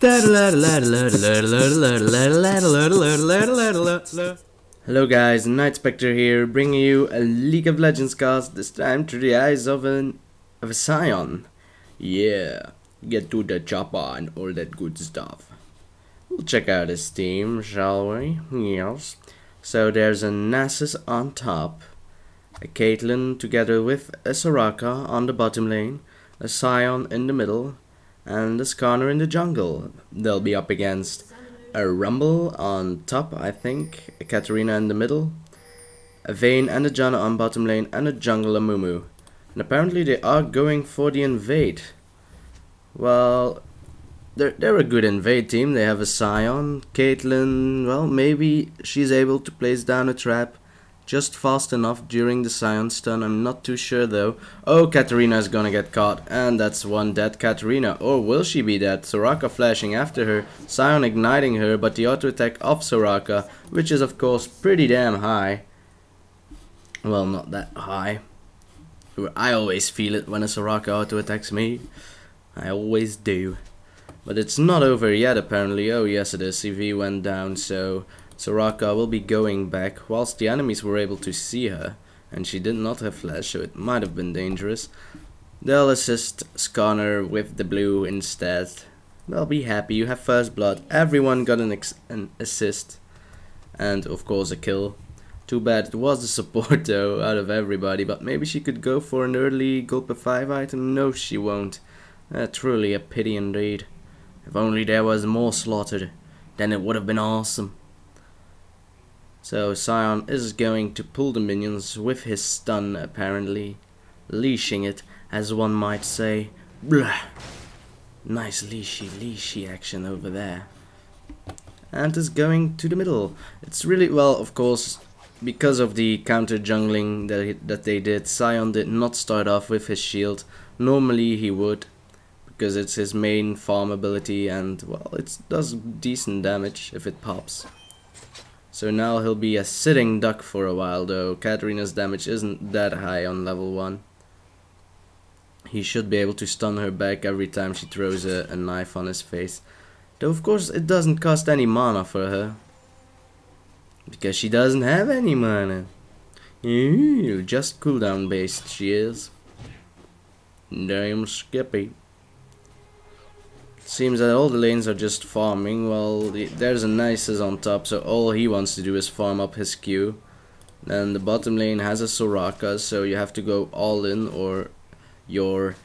Hello guys, Nightspectre here, bringing you a League of Legends cast, this time through the eyes of a Sion. Yeah, get to the chopper and all that good stuff. We'll check out his team, shall we? Yes. So there's a Nasus on top, a Caitlyn together with a Soraka on the bottom lane, a Sion in the middle, and a Skarner in the jungle. They'll be up against a Rumble on top, I think, a Katarina in the middle, a Vayne and a Janna on bottom lane, and a jungle Amumu. And apparently they are going for the invade. Well, they're a good invade team. They have a Sion, Caitlyn, well, maybe she's able to place down a trap just fast enough during the Sion stun. I'm not too sure though. Oh, Katarina is gonna get caught, and that's one dead Katarina. Or will she be dead? Soraka flashing after her, Sion igniting her, but the auto attack of Soraka, which is of course pretty damn high. Well, not that high. I always feel it when a Soraka auto attacks me. I always do. But it's not over yet apparently. Oh yes it is, CV went down, so Soraka will be going back, whilst the enemies were able to see her, and she did not have flash, so it might have been dangerous. They'll assist Skarner with the blue instead. They'll be happy, you have first blood, everyone got an assist, and of course a kill. Too bad it was the support though, out of everybody, but maybe she could go for an early Gulp 5 item. No, she won't. Truly a pity indeed. If only there was more slaughtered, then it would have been awesome. So Sion is going to pull the minions with his stun apparently, leashing it as one might say. Blah. Nice leashy action over there. And is going to the middle. It's really, well, of course, because of the counter jungling that they did, Sion did not start off with his shield. Normally he would, because it's his main farm ability, and well, it does decent damage if it pops. So now he'll be a sitting duck for a while though. Katarina's damage isn't that high on level 1. He should be able to stun her back every time she throws a knife on his face. Though of course it doesn't cost any mana for her, because she doesn't have any mana. Ooh, just cooldown based she is. Damn Skippy. Seems that all the lanes are just farming. Well, there's a Nasus on top, so all he wants to do is farm up his Q. Then the bottom lane has a Soraka, so you have to go all in or your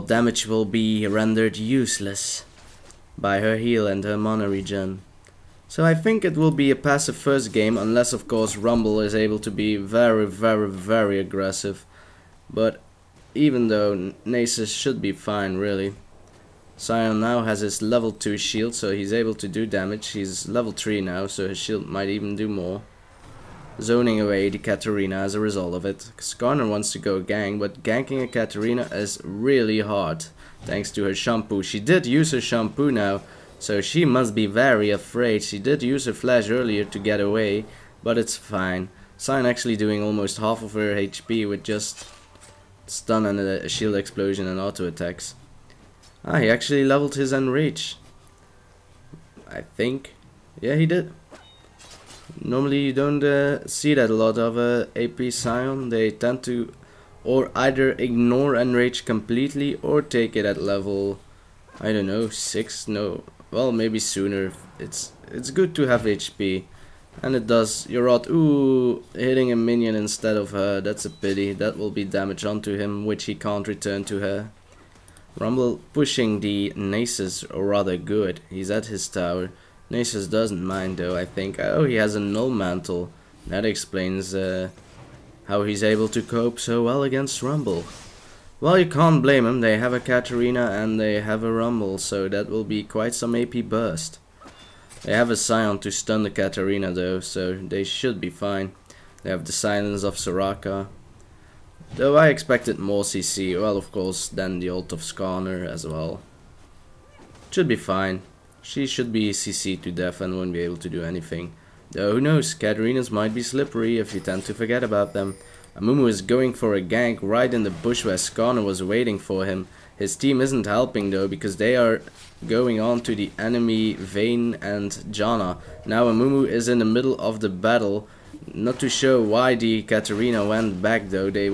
damage will be rendered useless by her heal and her mana regen. So I think it will be a passive first game, unless of course Rumble is able to be very aggressive. But even though Nasus should be fine really. Sion now has his level 2 shield, so he's able to do damage. He's level 3 now, so his shield might even do more. Zoning away the Katarina as a result of it. Skarner wants to go gang, but ganking a Katarina is really hard, thanks to her shampoo. She did use her shampoo now, so she must be very afraid. She did use her flash earlier to get away, but it's fine. Sion actually doing almost half of her HP with just stun and a shield explosion and auto attacks. Ah, he actually leveled his Enrage. I think. Yeah, he did. Normally you don't see that a lot of AP Sion. They tend to or either ignore Enrage completely or take it at level, I don't know, 6? No, well, maybe sooner. It's good to have HP. And it does. You're out. Ooh, hitting a minion instead of her. That's a pity. That will be damage onto him, which he can't return to her. Rumble pushing the Nasus rather good. He's at his tower. Nasus doesn't mind though, I think. Oh, he has a null mantle. That explains how he's able to cope so well against Rumble. Well, you can't blame him. They have a Katarina and they have a Rumble, so that will be quite some AP burst. They have a Sion to stun the Katarina though, so they should be fine. They have the silence of Soraka. Though I expected more CC, well of course, than the ult of Skarner as well. Should be fine. She should be CC to death and won't be able to do anything. Though who knows, Katarinas might be slippery if you tend to forget about them. Amumu is going for a gank right in the bush where Skarner was waiting for him. His team isn't helping though, because they are going on to the enemy Vayne and Janna. Now Amumu is in the middle of the battle. Not too sure why the Katarina went back though. They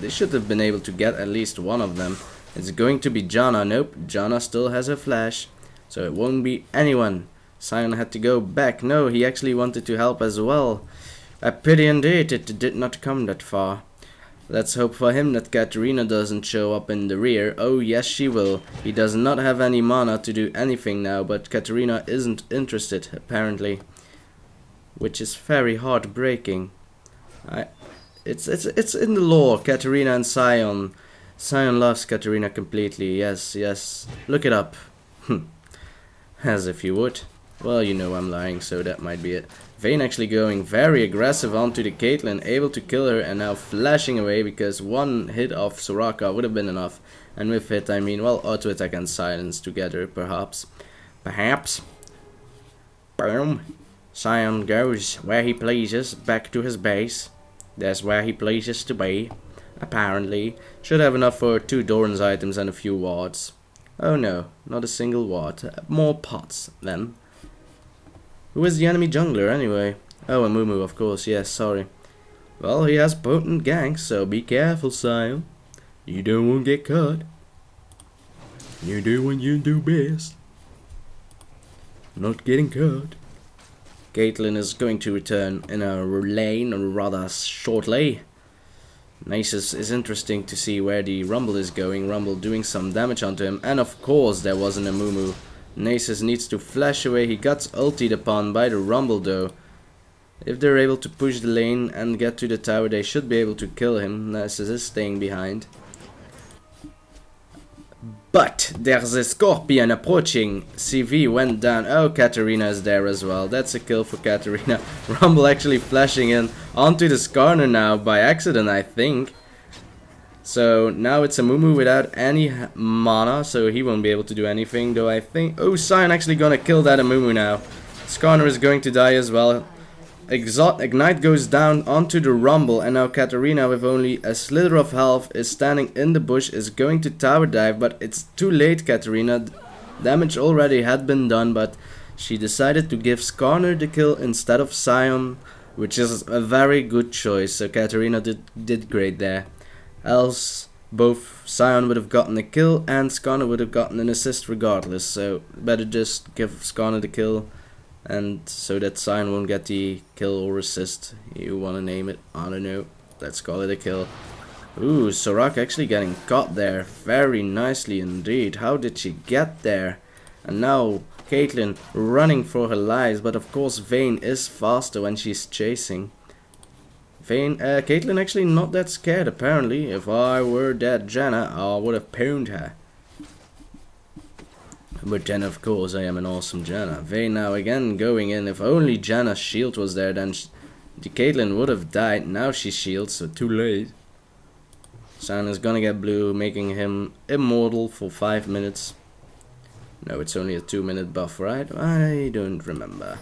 should have been able to get at least one of them. It's going to be Janna. Nope, Janna still has her flash, so it won't be anyone. Sion had to go back. No, he actually wanted to help as well. A pity indeed, it did not come that far. Let's hope for him that Katarina doesn't show up in the rear. Oh yes, she will. He does not have any mana to do anything now, but Katarina isn't interested, apparently. Which is very heartbreaking. It's in the lore, Katarina and Sion. Sion loves Katarina completely, yes. Look it up. As if you would. Well, you know I'm lying, so that might be it. Vayne actually going very aggressive onto the Caitlyn, able to kill her, and now flashing away because one hit of Soraka would have been enough. And with hit I mean, well, auto attack and silence together, perhaps. Boom. Sion goes where he pleases, back to his base. That's where he pleases to be. Apparently. Should have enough for 2 Doran's items and a few wards. Oh no, not a single ward. More pots, then. Who is the enemy jungler, anyway? Oh, Amumu, of course, yes, sorry. Well, he has potent ganks, so be careful, Sion. You don't want to get caught. You do what you do best. Not getting caught. Caitlyn is going to return in a lane rather shortly. Nasus is interesting to see where the Rumble is going. Rumble doing some damage onto him. And of course there was an Amumu. Nasus needs to flash away. He got ultied upon by the Rumble though. If they're able to push the lane and get to the tower, they should be able to kill him. Nasus is staying behind. But there's a Scorpion approaching. CV went down. Oh, Katarina is there as well. That's a kill for Katarina. Rumble actually flashing in onto the Skarner now by accident, I think. So now it's a Amumu without any mana, so he won't be able to do anything, though I think... Oh, Sion actually gonna kill that Amumu now. Skarner is going to die as well. Ignite goes down onto the Rumble, and now Katarina, with only a slither of health, is standing in the bush, is going to tower dive, but it's too late, Katarina. Damage already had been done, but she decided to give Skarner the kill instead of Sion, which is a very good choice, so Katarina did great there. Else, both Sion would have gotten a kill, and Skarner would have gotten an assist regardless, so better just give Skarner the kill. And so that Sion won't get the kill or assist. You wanna name it? I don't know. Let's call it a kill. Ooh, Soraka actually getting caught there. Very nicely indeed. How did she get there? And now Caitlyn running for her lives. But of course Vayne is faster when she's chasing. Caitlyn actually not that scared apparently. If I were that Janna, I would have pwned her. But then of course I am an awesome Janna. Vayne now again going in. If only Janna's shield was there, then the Caitlyn would have died. Now she shields, so too late. Sion is gonna get blue, making him immortal for 5 minutes. No, it's only a 2-minute buff, right? I don't remember.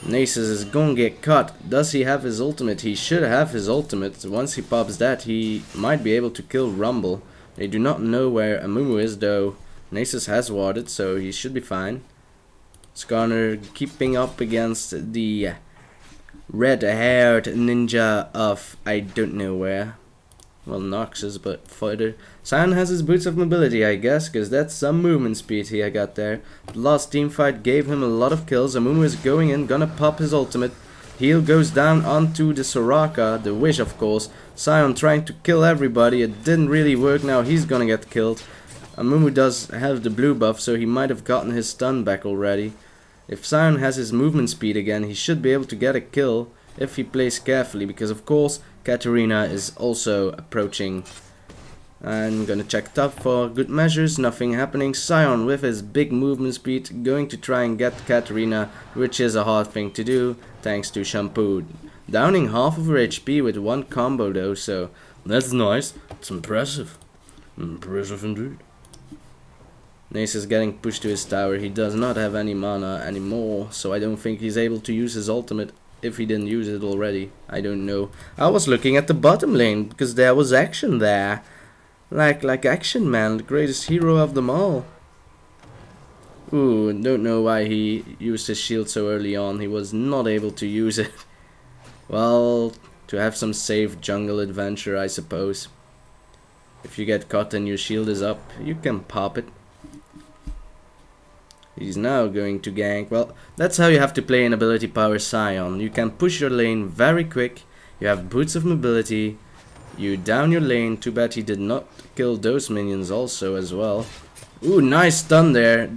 Nasus is gonna get caught. Does he have his ultimate? He should have his ultimate. Once he pops that, he might be able to kill Rumble. They do not know where Amumu is though. Nasus has warded, so he should be fine. Skarner keeping up against the red-haired ninja of I don't know where. Well, Noxus, but further. Sion has his boots of mobility, I guess, because that's some movement speed he got there. The last team fight gave him a lot of kills. Amumu is going in, gonna pop his ultimate. Heal goes down onto the Soraka, the Wish of course. Sion trying to kill everybody, it didn't really work, now he's gonna get killed. Amumu does have the blue buff, so he might have gotten his stun back already. If Sion has his movement speed again, he should be able to get a kill if he plays carefully, because of course Katarina is also approaching. I'm gonna check top for good measures, nothing happening. Sion with his big movement speed going to try and get Katarina, which is a hard thing to do thanks to Shampoo. Downing half of her HP with one combo though, so that's nice. It's impressive. Impressive indeed. Nasus is getting pushed to his tower. He does not have any mana anymore, so I don't think he's able to use his ultimate. if he didn't use it already. I don't know. I was looking at the bottom lane because there was action there. Like Action Man, the greatest hero of them all. Ooh, don't know why he used his shield so early on. He was not able to use it. Well, to have some safe jungle adventure, I suppose. If you get caught and your shield is up, you can pop it. He's now going to gank. Well, that's how you have to play an ability power Sion. You can push your lane very quick. You have boots of mobility. You down your lane. Too bad he did not kill those minions also as well. Ooh, nice stun there.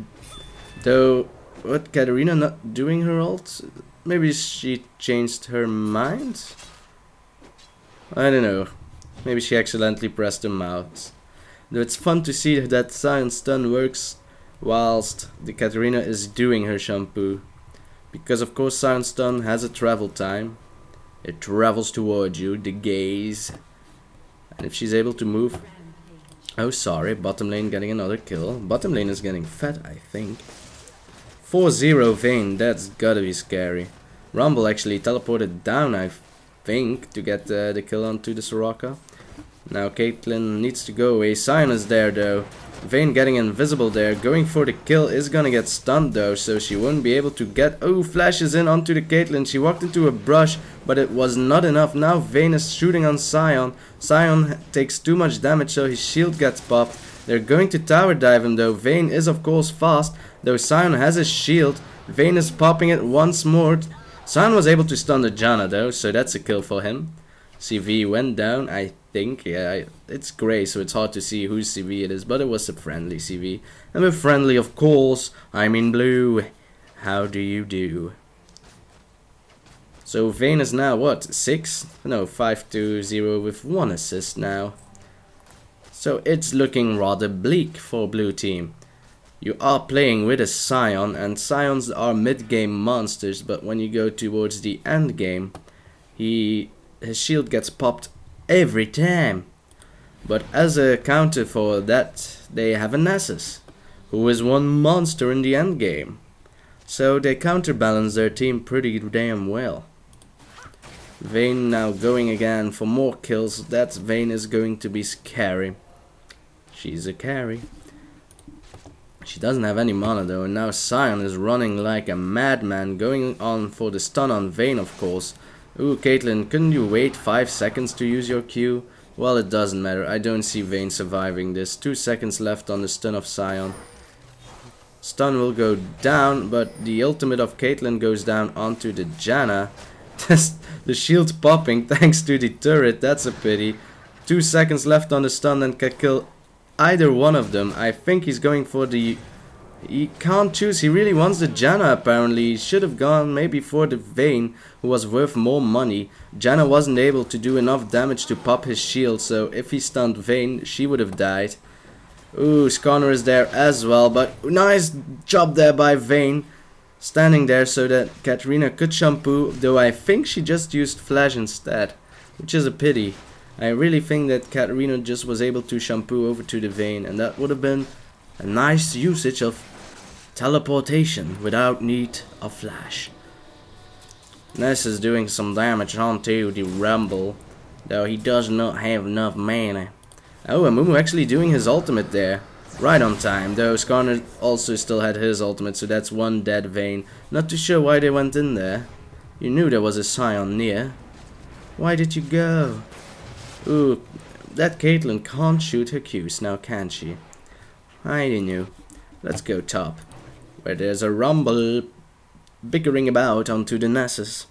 Though, what, Katarina not doing her ult? Maybe she changed her mind? I don't know. Maybe she accidentally pressed the mouse. Though it's fun to see that Sion stun works whilst the Katarina is doing her shampoo. Because of course Sion stun has a travel time. It travels towards you, the gaze. And if she's able to move... Oh sorry, bottom lane getting another kill. Bottom lane is getting fed, I think. 4-0 Vayne, that's gotta be scary. Rumble actually teleported down, I think, to get the kill onto the Soraka. Now Caitlyn needs to go away. Sion is there though. Vayne getting invisible there. Going for the kill is gonna get stunned though, so she won't be able to get... Oh, flashes in onto the Caitlyn. She walked into a brush, but it was not enough. Now Vayne is shooting on Sion. Sion takes too much damage, so his shield gets popped. They're going to tower dive him though. Vayne is of course fast, though Sion has his shield. Vayne is popping it once more. Sion was able to stun the Janna though, so that's a kill for him. CV went down, I think. Yeah, it's grey, so it's hard to see whose CV it is, but it was a friendly CV. And with friendly, of course, I'm in blue. How do you do? So Vayne is now what? 6? No, 5-0 with 1 assist now. So it's looking rather bleak for blue team. You are playing with a Sion, and Sions are mid-game monsters, but when you go towards the end game, his shield gets popped every time. But as a counter for that, they have a Nessus, who is one monster in the end game. So they counterbalance their team pretty damn well. Vayne now going again for more kills. That Vayne is going to be scary. She's a carry. She doesn't have any mana though, and now Sion is running like a madman, going on for the stun on Vayne of course. Ooh, Caitlyn, couldn't you wait 5 seconds to use your Q? Well, it doesn't matter. I don't see Vayne surviving this. 2 seconds left on the stun of Sion. Stun will go down, but the ultimate of Caitlyn goes down onto the Janna. The shield popping thanks to the turret, that's a pity. 2 seconds left on the stun and can kill either one of them. I think he's going for the... He can't choose. He really wants the Janna apparently. He should have gone maybe for the Vayne, who was worth more money. Janna wasn't able to do enough damage to pop his shield, so if he stunned Vayne, she would have died. Ooh, Skarner is there as well, but nice job there by Vayne. Standing there so that Katarina could shampoo, though I think she just used flash instead, which is a pity. I really think that Katarina just was able to shampoo over to the Vayne, and that would have been a nice usage of teleportation without need of flash. Ness is doing some damage onto the Rumble, though he does not have enough mana. Oh, Amumu actually doing his ultimate there. Right on time, though Skarner also still had his ultimate, so that's one dead Vayne. Not too sure why they went in there. You knew there was a Sion near. Why did you go? Ooh, that Caitlyn can't shoot her Qs now, can she? I don't know. Let's go top, where there's a Rumble bickering about onto the Nessus.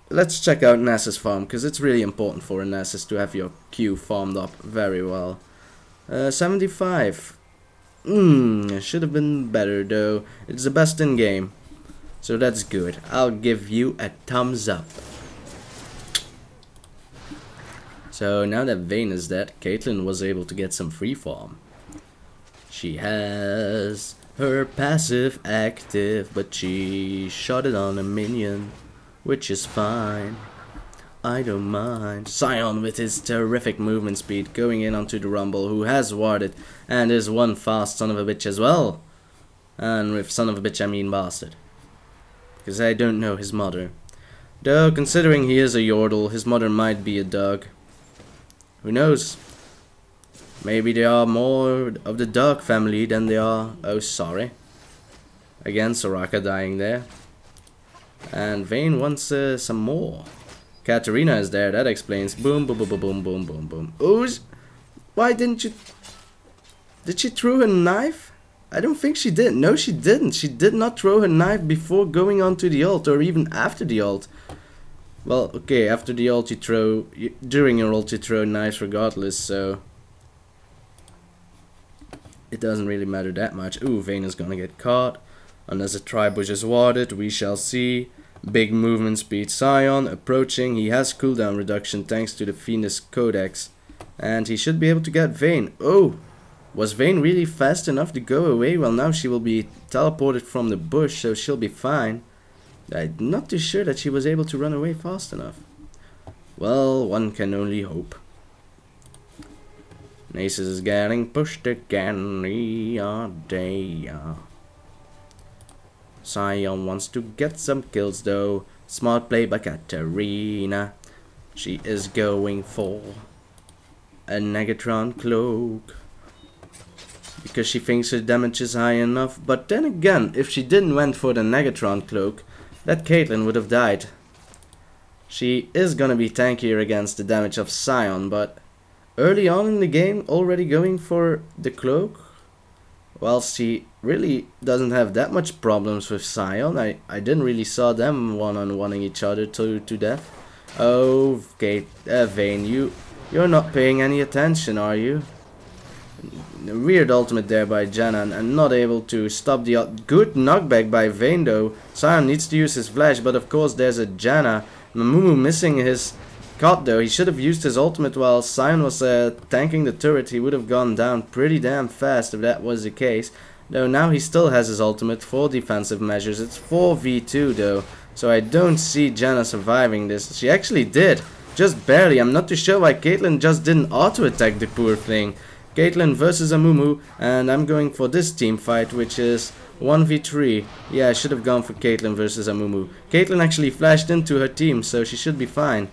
Let's check out Nessus farm, because it's really important for a Nessus to have your Q farmed up very well. 75. Should have been better though. It's the best in game, so that's good. I'll give you a thumbs up. So now that Vayne is dead, Caitlyn was able to get some free farm. She has her passive active, but she shot it on a minion, which is fine. I don't mind. Sion with his terrific movement speed going in onto the Rumble, who has warded and is one fast son of a bitch as well. And with son of a bitch I mean bastard, because I don't know his mother. Though, considering he is a Yordle, his mother might be a dog. Who knows? Maybe they are more of the dog family than they are... Oh, sorry. Again, Soraka dying there. And Vayne wants some more. Katarina is there, that explains. Boom, boom, boom, boom, boom, boom, boom, boom. Ooze! Why didn't you... Did she throw her knife? I don't think she did. No, she didn't. She did not throw her knife before going on to the ult, or even after the ult. Well, okay, after the ult you throw... During your ult you throw knives regardless, so... It doesn't really matter that much. Ooh, Vayne is gonna get caught. Unless a tribush is warded, we shall see. Big movement speed Sion approaching. He has cooldown reduction thanks to the Venus Codex. And he should be able to get Vayne. Oh! Was Vayne really fast enough to go away? Well, now she will be teleported from the bush, so she'll be fine. I'm not too sure that she was able to run away fast enough. Well, one can only hope. Nasus is getting pushed again. Sion wants to get some kills though. Smart play by Katarina. She is going for a Negatron cloak. Because she thinks her damage is high enough. But then again, if she didn't went for the Negatron cloak, that Caitlyn would have died. She is gonna be tankier against the damage of Sion, but early on in the game already going for the cloak, whilst she really doesn't have that much problems with Sion. I didn't really saw them one-on-one-ing each other to death. Oh, Vayne, you're not paying any attention, are you? Weird ultimate there by Janna, and not able to stop the good knockback by Vayne though. Sion needs to use his flash, but of course there's a Janna. Mamumu missing his cut though. He should have used his ultimate while Sion was tanking the turret. He would have gone down pretty damn fast if that was the case. Though now he still has his ultimate for defensive measures. It's 4v2 though, so I don't see Janna surviving this. She actually did, just barely. I'm not too sure why Caitlyn just didn't auto-attack the poor thing. Caitlyn versus Amumu, and I'm going for this team fight, which is 1v3. Yeah, I should have gone for Caitlyn versus Amumu. Caitlyn actually flashed into her team, so she should be fine.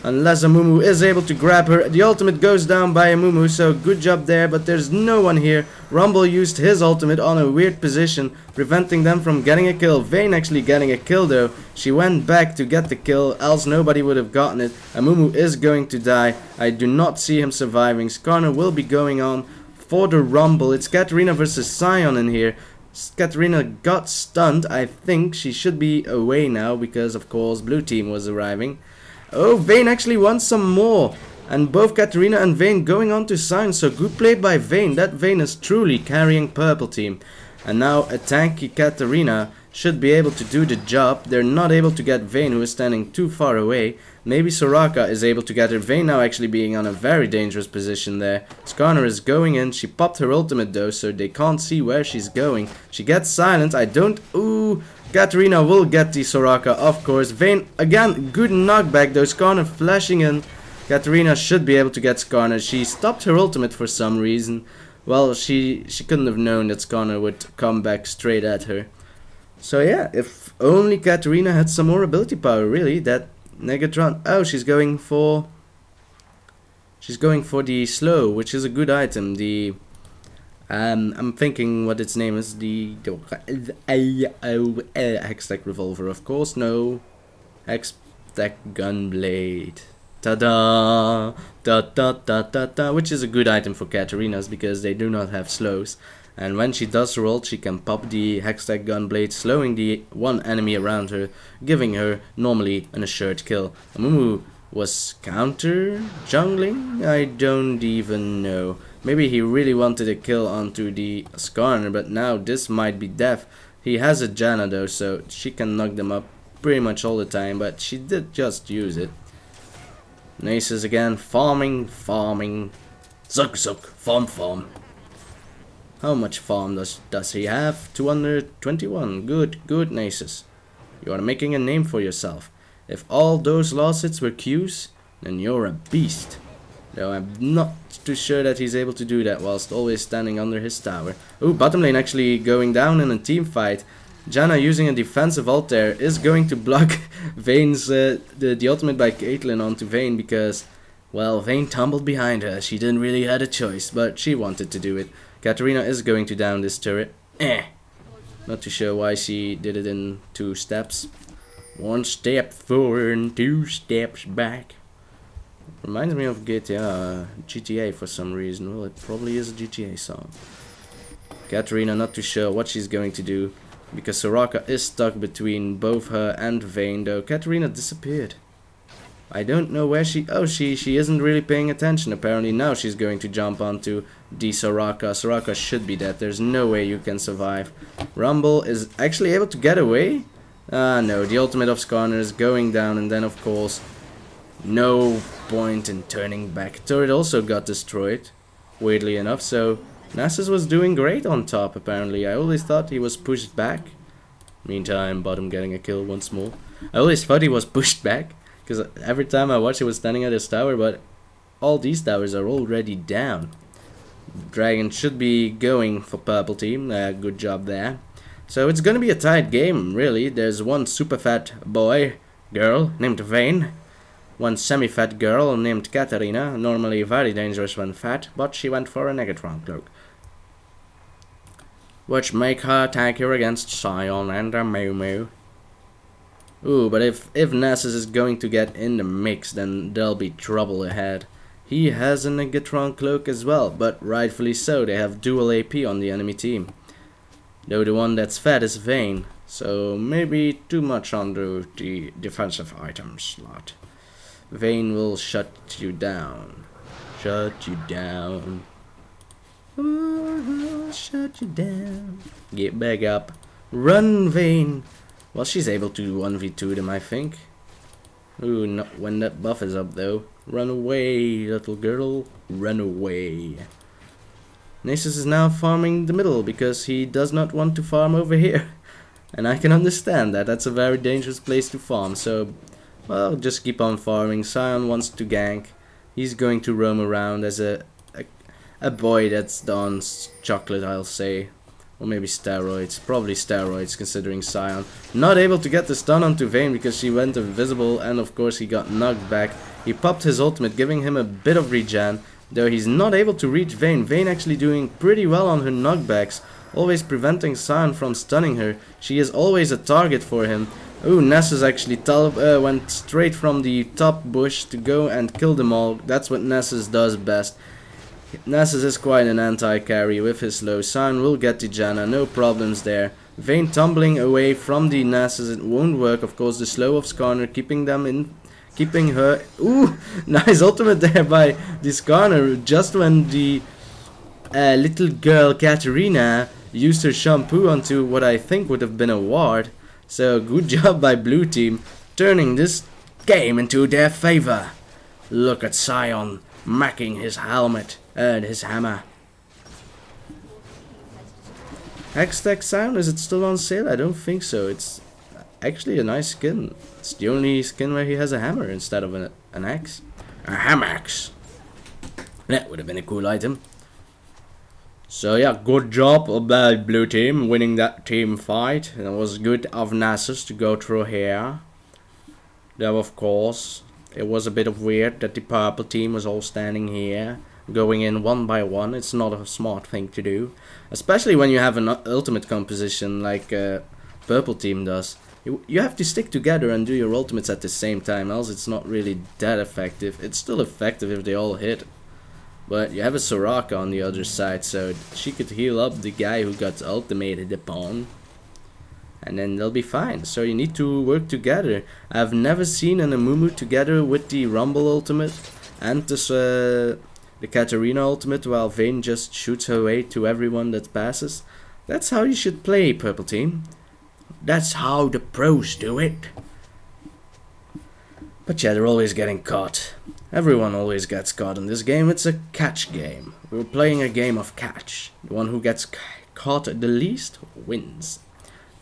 Unless Amumu is able to grab her. The ultimate goes down by Amumu, so good job there, but there's no one here. Rumble used his ultimate on a weird position, preventing them from getting a kill. Vayne actually getting a kill though. She went back to get the kill, else nobody would have gotten it. Amumu is going to die. I do not see him surviving. Skarner will be going on for the Rumble. It's Katarina versus Sion in here. Katarina got stunned. I think she should be away now because of course blue team was arriving. Oh, Vayne actually wants some more. And both Katarina and Vayne going on to Sion. So good play by Vayne. That Vayne is truly carrying purple team. And now a tanky Katarina should be able to do the job. They're not able to get Vayne, who is standing too far away. Maybe Soraka is able to get her. Vayne now actually being on a very dangerous position there. Skarner is going in. She popped her ultimate though, so they can't see where she's going. She gets silent. I don't... Ooh... Katarina will get the Soraka, of course. Vayne, again, good knockback though. Skarner flashing in. Katarina should be able to get Skarner. She stopped her ultimate for some reason. Well, she couldn't have known that Skarner would come back straight at her. So yeah, if only Katarina had some more ability power, really. That Negatron... Oh, she's going for the slow, which is a good item. The... I'm thinking what its name is. The Hextech Revolver, of course. No, Hextech Gunblade. Ta-da! Da-da-da-da-da. Which is a good item for Katarina's because they do not have slows. And when she does her ult, she can pop the Hextech Gunblade, slowing the one enemy around her, giving her normally an assured kill. Amumu was counter jungling? I don't even know. Maybe he really wanted a kill onto the Skarner, but now this might be death. He has a Janna though, so she can knock them up pretty much all the time, but she did just use it. Nasus again, farming. Zuck, farm. How much farm does he have? 221. Good, Nasus. You are making a name for yourself. If all those last hits were Qs, then you're a beast. Though I'm not too sure that he's able to do that whilst always standing under his tower. Ooh, bottom lane actually going down in a team fight. Janna using a defensive ult there is going to block Vayne's the ultimate by Caitlyn onto Vayne because, well, Vayne tumbled behind her. She didn't really have a choice, but she wanted to do it. Katarina is going to down this turret. Not too sure why she did it in 2 steps. 1 step forward and 2 steps back. Reminds me of GTA for some reason. Well, it probably is a GTA song. Katarina not too sure what she's going to do, because Soraka is stuck between both her and Vayne, though Katarina disappeared. I don't know where she... Oh, she isn't really paying attention. Apparently now she's going to jump onto the Soraka. Soraka should be dead. There's no way you can survive. Rumble is actually able to get away? No, the ultimate of Skarner is going down, and then of course no point in turning back. Turret also got destroyed, weirdly enough, so Nasus was doing great on top apparently. I always thought he was pushed back. Meantime, bottom getting a kill once more. I always thought he was pushed back, because every time I watched he was standing at his tower, but all these towers are already down. Dragon should be going for purple team. Good job there. So it's gonna be a tight game, really. There's one super fat girl named Vayne, one semi-fat girl named Katarina, normally very dangerous when fat, but she went for a Negatron cloak, which make her tankier against Sion and a Moo. Ooh, but if Nasus is going to get in the mix, then there'll be trouble ahead. He has a Negatron cloak as well, but rightfully so. They have dual AP on the enemy team. Though the one that's fat is Vayne, so maybe too much under the defensive items slot. Vayne will shut you down. Shut you down. Oh, shut you down. Get back up. Run, Vayne. Well, she's able to 1v2 them, I think. Ooh, not when that buff is up, though. Run away, little girl. Run away. Nasus is now farming the middle, because he does not want to farm over here. And I can understand that. That's a very dangerous place to farm, so... Well, just keep on farming. Sion wants to gank. He's going to roam around as a boy that's done chocolate, I'll say. Or maybe steroids. Probably steroids, considering Sion. Not able to get the stun onto Vayne because she went invisible, and of course he got knocked back. He popped his ultimate, giving him a bit of regen, though he's not able to reach Vayne. Vayne actually doing pretty well on her knockbacks, always preventing Sion from stunning her. She is always a target for him. Ooh, Nasus actually went straight from the top bush to go and kill them all. That's what Nasus does best. Nasus is quite an anti-carry with his low. Sion will get the Janna, no problems there. Vayne tumbling away from the Nasus, it won't work. Of course, the slow of Skarner keeping them in, keeping her. Ooh, nice ultimate there by the Skarner. Just when the little girl Katarina used her shampoo onto what I think would have been a ward. So good job by blue team, turning this game into their favor. Look at Sion macking his helmet and his hammer. Hextech Sion, is it still on sale? I don't think so. It's actually a nice skin. It's the only skin where he has a hammer instead of an axe. A hamaxe. That would have been a cool item. So yeah, good job by blue team winning that team fight. And it was good of Nasus to go through here. Though of course it was a bit of weird that the purple team was all standing here, going in one by one. It's not a smart thing to do, especially when you have an ultimate composition like purple team does. You have to stick together and do your ultimates at the same time, else it's not really that effective. It's still effective if they all hit. But you have a Soraka on the other side, so she could heal up the guy who got ultimated upon. And then they'll be fine. So you need to work together. I've never seen an Amumu together with the Rumble ultimate and this, the Katarina ultimate, while Vayne just shoots her way to everyone that passes. That's how you should play, purple team. That's how the pros do it. But yeah, they're always getting caught. Everyone always gets caught in this game. It's a catch game. We're playing a game of catch. The one who gets caught the least wins.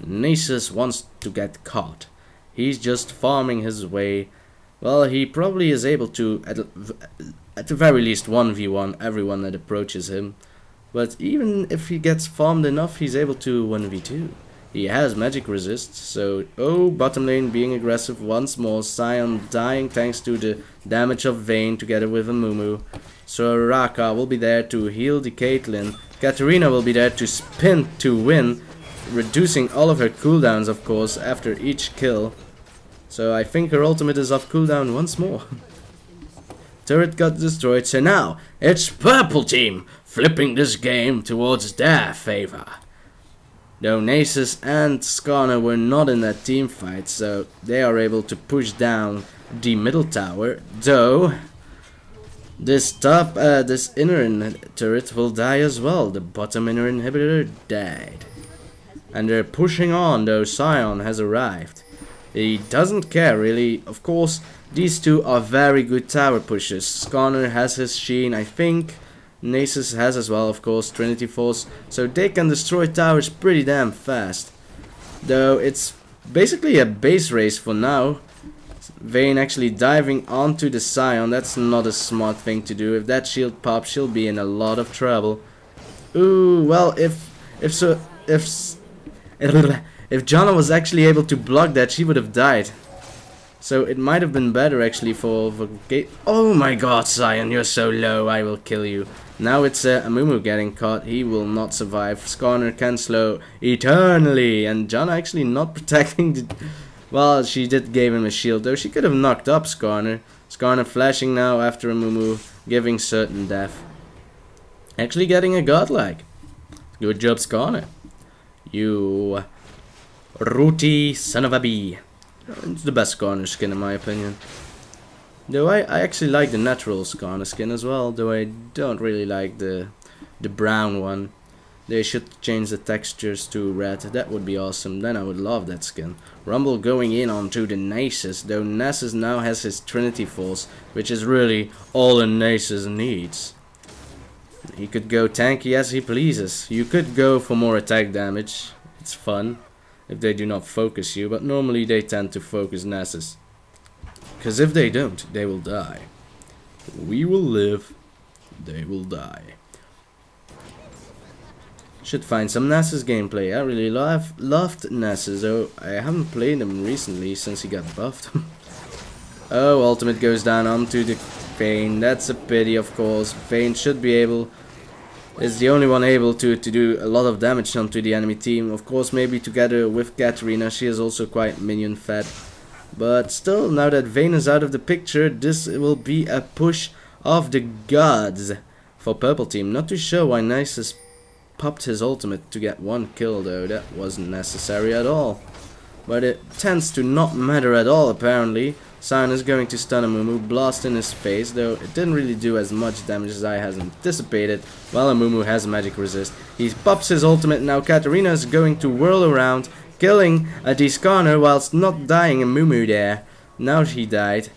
Nasus wants to get caught. He's just farming his way. Well, he probably is able to, at the very least, 1v1 everyone that approaches him. But even if he gets farmed enough, he's able to 1v2. He has magic resist, so bottom lane being aggressive once more. Sion dying thanks to the damage of Vayne together with a Mumu. Soraka will be there to heal the Caitlyn. Katarina will be there to spin to win, reducing all of her cooldowns of course after each kill. So I think her ultimate is off cooldown once more. Turret got destroyed, so now it's purple team flipping this game towards their favor. Though Nasus and Skarner were not in that team fight, so they are able to push down the middle tower. Though this inner turret will die as well. The bottom inner inhibitor died. And they're pushing on, though Sion has arrived. He doesn't care really. Of course, these two are very good tower pushers. Skarner has his Sheen, I think. Nasus has as well, of course, Trinity Force. So they can destroy towers pretty damn fast. Though it's basically a base race for now. Vayne actually diving onto the Sion. That's not a smart thing to do. If that shield pops, she'll be in a lot of trouble. Ooh, well, if Janna was actually able to block that, she would have died. So it might have been better actually for Gate. Oh my god, Sion, you're so low, I will kill you. Now it's Amumu getting caught, he will not survive. Skarner can slow eternally, and Janna actually not protecting the... Well, she did give him a shield, though she could have knocked up Skarner. Skarner flashing now after Amumu, giving certain death. Actually getting a godlike. Good job, Skarner. You rooty son of a bee. It's the best Skarner skin in my opinion. Though I actually like the natural Skarner skin as well, though I don't really like the brown one. They should change the textures to red, that would be awesome, then I would love that skin. Rumble going in onto the Nasus, though Nasus now has his Trinity Force, which is really all a Nasus needs. He could go tanky as he pleases. You could go for more attack damage, it's fun, if they do not focus you, but normally they tend to focus Nasus. Because if they don't, they will die. We will live, they will die. Should find some Nasus gameplay. I really loved Nasus, though I haven't played him recently since he got buffed. Oh, ultimate goes down onto the Vayne. That's a pity, of course. Vayne should be able... is the only one able to do a lot of damage onto the enemy team. Of course, maybe together with Katarina. She is also quite minion fed. But still, now that Vayne is out of the picture, this will be a push of the gods for purple team. Not too sure why Nasus popped his ultimate to get one kill, though. That wasn't necessary at all. But it tends to not matter at all, apparently. Sion is going to stun Amumu, blast in his face, though it didn't really do as much damage as I had anticipated. While Amumu has magic resist. He pops his ultimate, now Katarina is going to whirl around, killing a Skarner whilst not dying Amumu there. Now she died.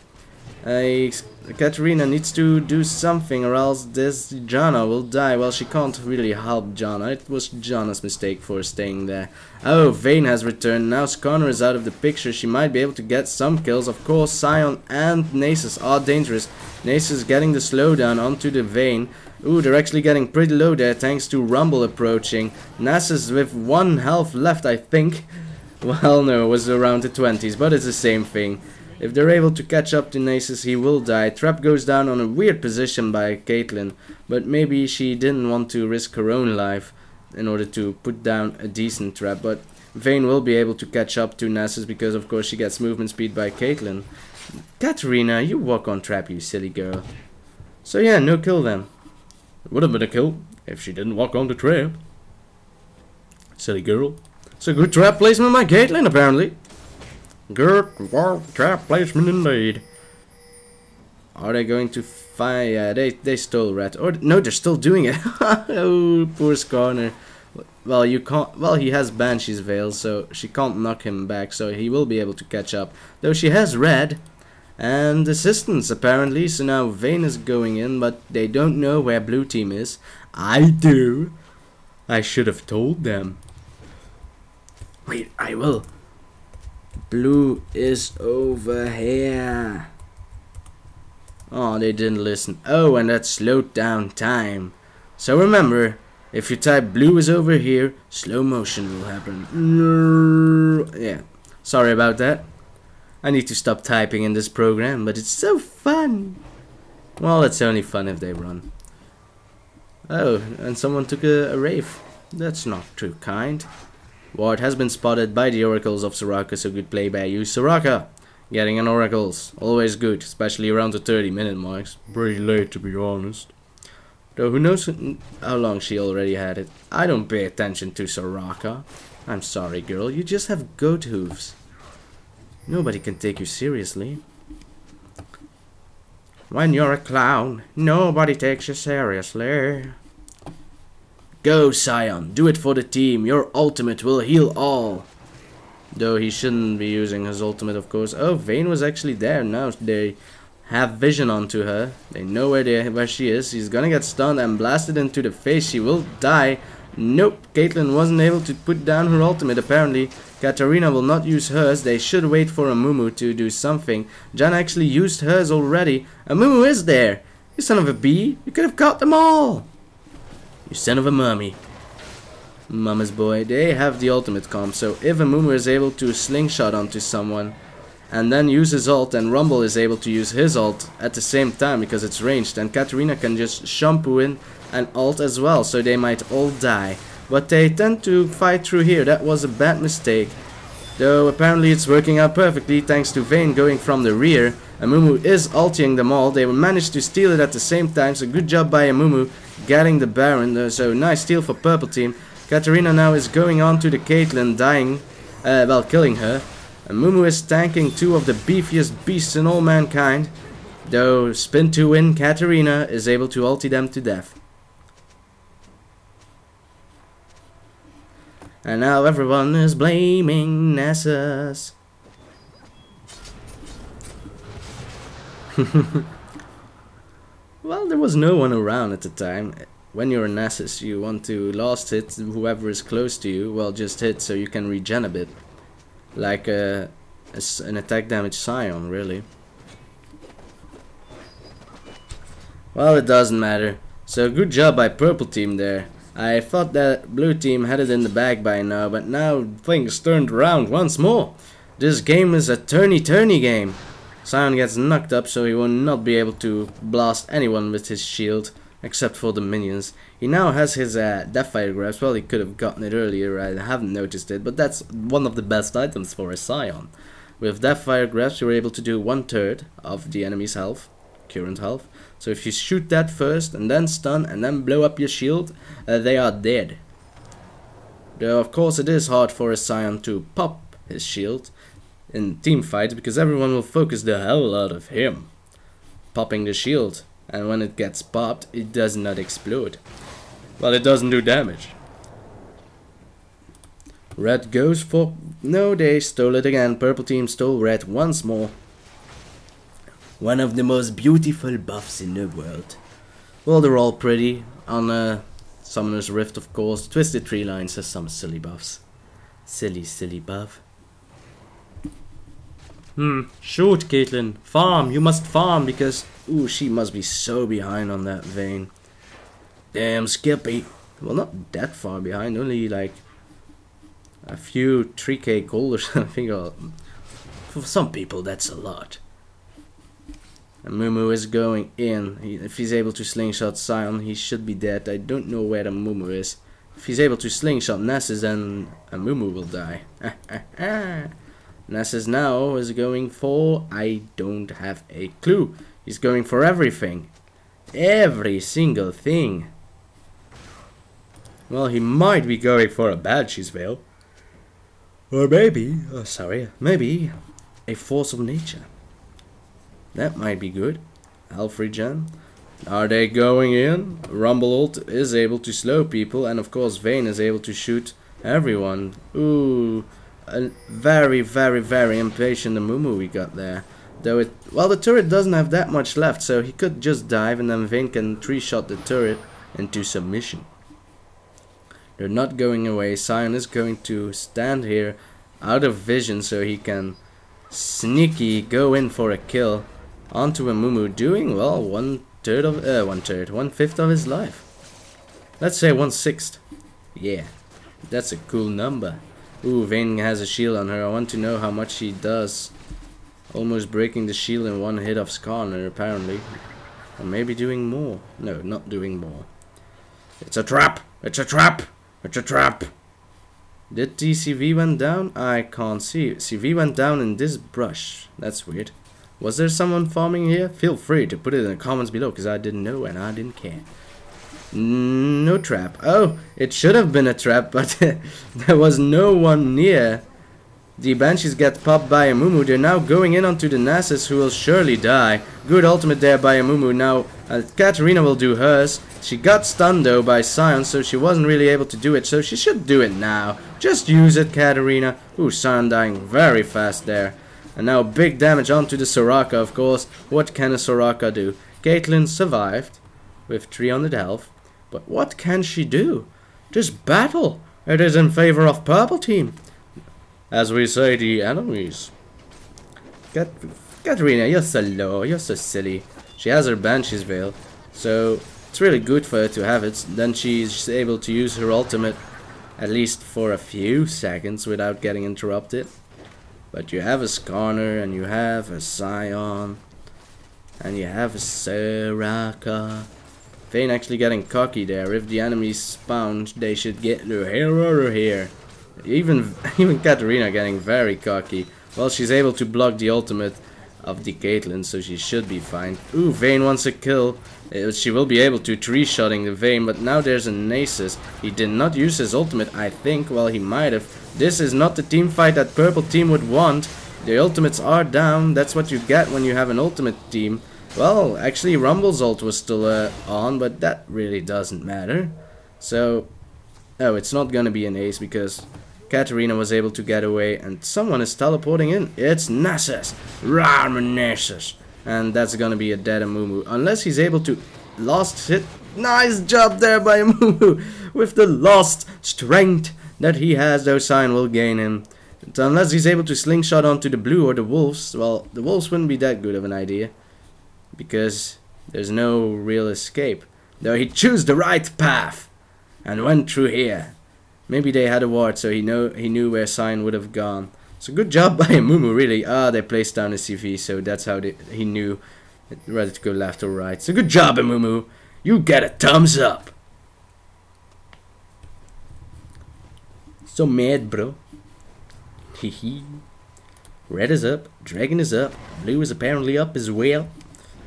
Katarina needs to do something or else this Janna will die. Well, she can't really help Janna. It was Janna's mistake for staying there. Oh, Vayne has returned. Now Skarner is out of the picture. She might be able to get some kills. Of course, Sion and Nasus are dangerous. Nasus getting the slowdown onto the Vayne. Ooh, they're actually getting pretty low there thanks to Rumble approaching. Nasus with 1 health left, I think. Well, no, it was around the 20s, but it's the same thing. If they're able to catch up to Nasus, he will die. Trap goes down on a weird position by Caitlyn, but maybe she didn't want to risk her own life in order to put down a decent trap. But Vayne will be able to catch up to Nasus because of course she gets movement speed by Caitlyn. Katarina, you walk on trap, you silly girl. So yeah, no kill then. It would have been a kill if she didn't walk on the trap. Silly girl. It's a good trap placement by Caitlyn apparently. Good trap placement indeed. Are they going to find... Yeah, they stole red. Or no, they're still doing it. Oh, poor Skarner. Well, you can't... Well, he has Banshee's Veil, so she can't knock him back. So he will be able to catch up. Though she has red. And assistance, apparently. So now Vayne is going in, but they don't know where blue team is. I do. I should have told them. Wait, I will. Blue is over here. Oh, they didn't listen. Oh, and that slowed down time. So remember, If you type blue is over here, slow motion will happen. Yeah, sorry about that. I need to stop typing in this program, but it's so fun. Well, it's only fun if they run. Oh, and someone took a rave. That's not too kind. Ward has been spotted by the oracles of Soraka, so good play by you, Soraka. Getting an oracles, always good, especially around the 30-minute marks. Pretty late, to be honest. Though who knows how long she already had it. I don't pay attention to Soraka. I'm sorry, girl, you just have goat hooves. Nobody can take you seriously. When you're a clown, nobody takes you seriously. Go, Sion, do it for the team. Your ultimate will heal all. Though he shouldn't be using his ultimate, of course. Oh, Vayne was actually there. Now they have vision onto her. They know where she is. She's gonna get stunned and blasted into the face. She will die. Nope, Caitlyn wasn't able to put down her ultimate apparently. Katarina will not use hers. They should wait for Amumu to do something. Jan actually used hers already. Amumu is there. You son of a bee. You could have caught them all. You son of a mummy. Mama's boy. They have the ultimate comp. So if Amumu is able to slingshot onto someone and then use his ult, and Rumble is able to use his ult at the same time because it's ranged, and Katarina can just shampoo in and ult as well, so they might all die. But they tend to fight through here. That was a bad mistake. Though apparently it's working out perfectly thanks to Vayne going from the rear. Amumu is ulting them all. They managed to steal it at the same time, so good job by Amumu getting the Baron. So nice steal for purple team. Katarina now is going on to the Caitlyn, dying, well, killing her. Amumu is tanking two of the beefiest beasts in all mankind. Though spin to win, Katarina is able to ulti them to death. And now everyone is blaming Nessus. Well, there was no one around at the time. When you're a Nessus, you want to last hit whoever is close to you. Well, just hit so you can regen a bit. Like an attack damage Sion, really. Well, it doesn't matter. So good job by purple team there. I thought that blue team had it in the bag by now, but now things turned around once more. This game is a turny game. Sion gets knocked up, so he will not be able to blast anyone with his shield, except for the minions. He now has his Deathfire grabs. Well, he could have gotten it earlier, I haven't noticed it, but that's one of the best items for a Sion. With Deathfire grabs, you're able to do 1/3 of the enemy's health, current health. So if you shoot that first, and then stun, and then blow up your shield, they are dead. Though of course it is hard for a Sion to pop his shield in team fights, because everyone will focus the hell out of him popping the shield, and when it gets popped, it does not explode. Well, it doesn't do damage. Red goes for... No, they stole it again. Purple team stole red once more. One of the most beautiful buffs in the world. Well, they're all pretty. On Summoner's Rift, of course. Twisted Tree Lines has some silly buffs. Silly buff. Shoot, Caitlyn. Farm. You must farm because... Ooh, she must be so behind on that Vayne. Damn, Skippy. Well, not that far behind. Only like a few 3k gold or something. For some people, that's a lot. And Mumu is going in. If he's able to slingshot Sion, he should be dead. I don't know where the Mumu is. If he's able to slingshot Nessus, then Mumu will die. Nessus now is going for... I don't have a clue. He's going for everything. Every single thing. Well, he might be going for a Banshee's Veil. Or maybe... Oh, sorry. Maybe a Force of Nature. That might be good. Health regen. Are they going in? Rumble ult is able to slow people, and of course Vayne is able to shoot everyone. Ooh, a very impatient Amumu we got there. Though it, well, the turret doesn't have that much left, so he could just dive, and then Vayne can 3-shot the turret into submission. They're not going away. Sion is going to stand here out of vision, so he can sneaky go in for a kill onto Amumu, doing well 1/5 of his life. Let's say 1/6. Yeah, that's a cool number. Ooh, Vayne has a shield on her. I want to know how much she does. Almost breaking the shield in one hit of Skarner, apparently. Or maybe doing more. No, not doing more. It's a trap! It's a trap! It's a trap! Did the CV went down? I can't see. CV went down in this brush. That's weird. Was there someone farming here? Feel free to put it in the comments below, because I didn't know and I didn't care. No trap. Oh, it should have been a trap, but there was no one near. The Banshees get popped by a Mumu. They're now going in onto the Nasus, who will surely die. Good ultimate there by a Mumu. Now, Katarina will do hers. She got stunned though by Sion, so she wasn't really able to do it. So she should do it now. Just use it, Katarina. Ooh, Sion dying very fast there. And now big damage onto the Soraka, of course. What can a Soraka do? Caitlyn survived with 300 health. But what can she do? Just battle. It is in favor of purple team. As we say, the enemies. Katarina, you're so low. You're so silly. She has her Banshee's Veil. So it's really good for her to have it. Then she's able to use her ultimate at least for a few seconds without getting interrupted. But you have a Skarner, and you have a Sion, and you have a Soraka. Vayne actually getting cocky there. If the enemies spawn, they should get the hero here. Even Katarina getting very cocky. Well, she's able to block the ultimate of the Caitlyn, so she should be fine. Ooh, Vayne wants a kill. She will be able to 3-shotting the Vayne, but now there's a Nasus. He did not use his ultimate, I think. Well, he might have. This is not the team fight that purple team would want. The ultimates are down. That's what you get when you have an ultimate team. Well, actually Rumble's ult was still on, but that really doesn't matter. So, oh, it's not gonna be an ace because Katarina was able to get away and someone is teleporting in. It's Nasus! Ramen Nasus! And that's gonna be a dead Amumu. Unless he's able to lost hit. Nice job there by Amumu! With the lost strength that he has, though Sion will gain him. Unless he's able to slingshot onto the blue or the wolves. Well, the wolves wouldn't be that good of an idea. Because there's no real escape. Though he chose the right path and went through here. Maybe they had a ward, so he knew where Sion would have gone. So good job by Amumu, really. Ah, they placed down a CV, so that's how he knew whether to go left or right. So good job, Amumu. You get a thumbs up. So mad, bro. Hehe. Red is up, Dragon is up, Blue is apparently up as well.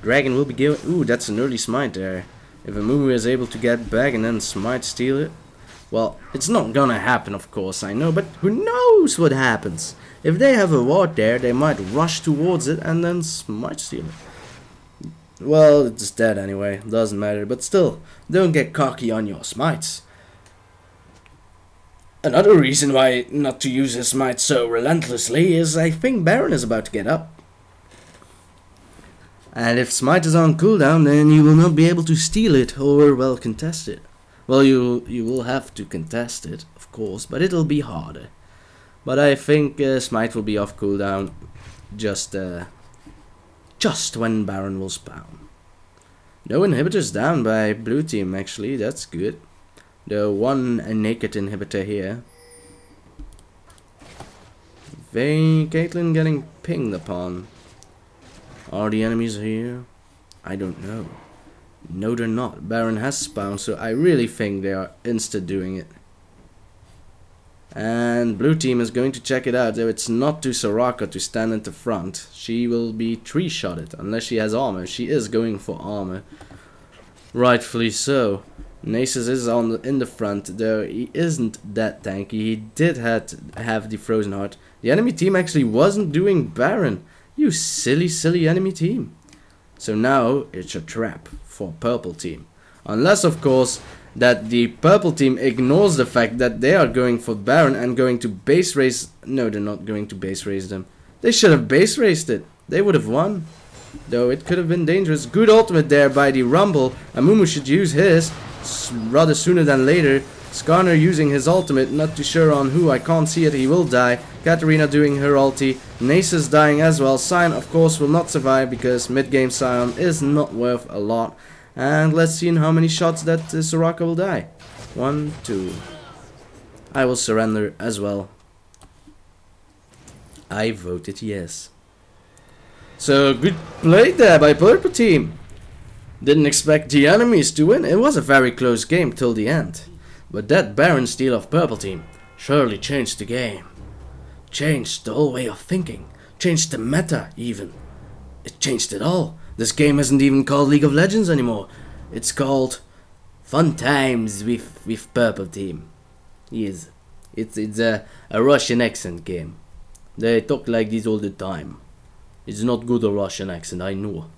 Dragon will be going. Ooh, that's an early smite there. If Amumu is able to get back and then smite steal it. Well, it's not gonna happen, of course, I know, but who knows what happens. If they have a ward there, they might rush towards it and then smite steal it. Well, it's dead anyway, doesn't matter, but still, don't get cocky on your smites. Another reason why not to use his smite so relentlessly is I think Baron is about to get up. And if smite is on cooldown, then you will not be able to steal it or, well, contest it. Well, you will have to contest it, of course, but it'll be harder. But I think smite will be off cooldown just when Baron will spawn. No inhibitors down by blue team, actually, that's good. The one naked inhibitor here. Vayne, Caitlyn getting pinged upon. Are the enemies here? I don't know. No, they're not. Baron has spawned, so I really think they are insta doing it. And blue team is going to check it out, though it's not to Soraka to stand at the front. She will be 3-shotted, unless she has armor. She is going for armor. Rightfully so. Nasus is in the front, though he isn't that tanky. He did have the Frozen Heart. The enemy team actually wasn't doing Baron. You silly enemy team. So now it's a trap for purple team. Unless, of course, that the purple team ignores the fact that they are going for Baron and going to base race. No, they're not going to base race them. They should have base raced it. They would have won. Though it could have been dangerous. Good ultimate there by the Rumble. Amumu should use his rather sooner than later. Skarner using his ultimate, not too sure on who, I can't see it, he will die. Katarina doing her ulti, Nasus dying as well. Sion of course will not survive because mid-game Sion is not worth a lot. And let's see in how many shots that Soraka will die. 1, 2. I will surrender as well. I voted yes. So good play there by purple team. Didn't expect the enemies to win. It was a very close game till the end. But that Baron steal of purple team surely changed the game. Changed the whole way of thinking. Changed the meta even. It changed it all. This game isn't even called League of Legends anymore. It's called Fun Times with Purple Team. Yes. It's a Russian accent game. They talk like this all the time. It's not good a Russian accent, I know.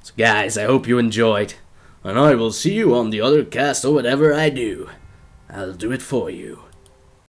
So guys, I hope you enjoyed. And I will see you on the other cast or whatever I do. I'll do it for you.